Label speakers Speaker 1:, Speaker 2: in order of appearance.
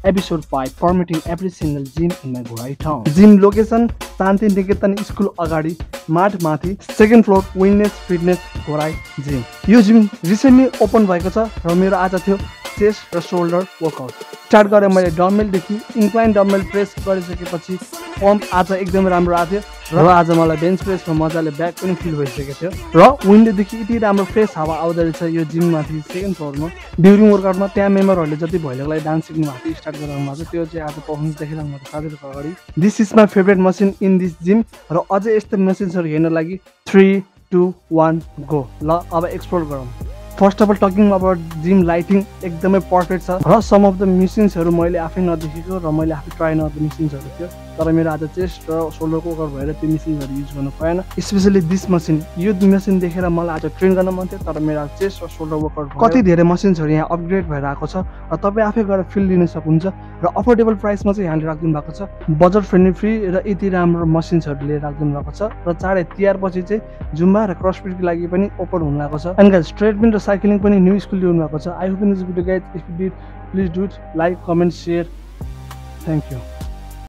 Speaker 1: Episode 5 Permitting every single gym in my Gorai town. Gym location Santi Niketan School Agadi, Mat Mathi, second floor Wellness Fitness Gorai Gym. यो gym recently open भएको छ र मेरो आज थियो chest र shoulder workout. Start गरेँ मैले डम्बेलदेखि इन्क्लाइन डम्बेल प्रेस गरिसकेपछि पम्प आज एकदमै राम्रो आएको थियो र आज मलाई बेन्च प्रेसमा मजाले ब्याक पनि फिल भइसकेको थियो र विन्डोदेखि यति राम्रो फ्रेस हावा आउँदो रहेछ यो जिममाथि सेकेन्ड फ्लोरमा। ड्युरिङ वर्कआउटमा त्यहाँ मेम्बरहरूले जति भैलोको लागि डान्स सिक्नु भएको थियो स्टार्ट गराउनु भएको छ त्यो चाहिँ आज पर्फर्मेन्स देखिरहनु भएको साथीहरूको अगाडि। This is my favourite machine in this gym र अझै यस्तो मसिन्सहरू हेर्न लागि 3, 2, 1 गो। ल अब एक्सप्लोर गरौँ। First of all talking about gym lighting एकदमै पर्फेक्ट छ र सम अफ द मिसिन्सहरू मैले आफै नदेखेको र मैले आफै ट्राई नगरेको मिसिन्सहरू थियो तर मेरो आज चेस्ट र सोल्डरको वर्कआउट भएर त्यो मिसिन्सहरू युज गर्नु पाएन। स्पेसली दिस मसिन यो मसिन देखेर मलाई आज ट्रेन गर्न मन थियो तर मेरो चेस्ट र सोल्डर वर्कआउट कति धेरै मसिन्सहरू यहाँ अपग्रेड भएर आएको छ र तपाईँ आफै गएर फिल लिन सक्नुहुन्छ र अफोर्डेबल प्राइसमा चाहिँ यहाँले राखिदिनु भएको छ। बजेट फ्रेन्डली फ्री र यति राम्रो मसिन्सहरू लिएर राखिदिनु भएको छ र चाँडै तिहार पछि चाहिँ जुम्बा र क्रसफिटको लागि पनि ओपन हुन लागेको छ। एन्ड गाइस ट्रेडमिल र साइक्लिङ पनि न्यू स्कुल ल्याउनु भएको छ। I hope in this video guys if you did please do it like comment share. Thank you.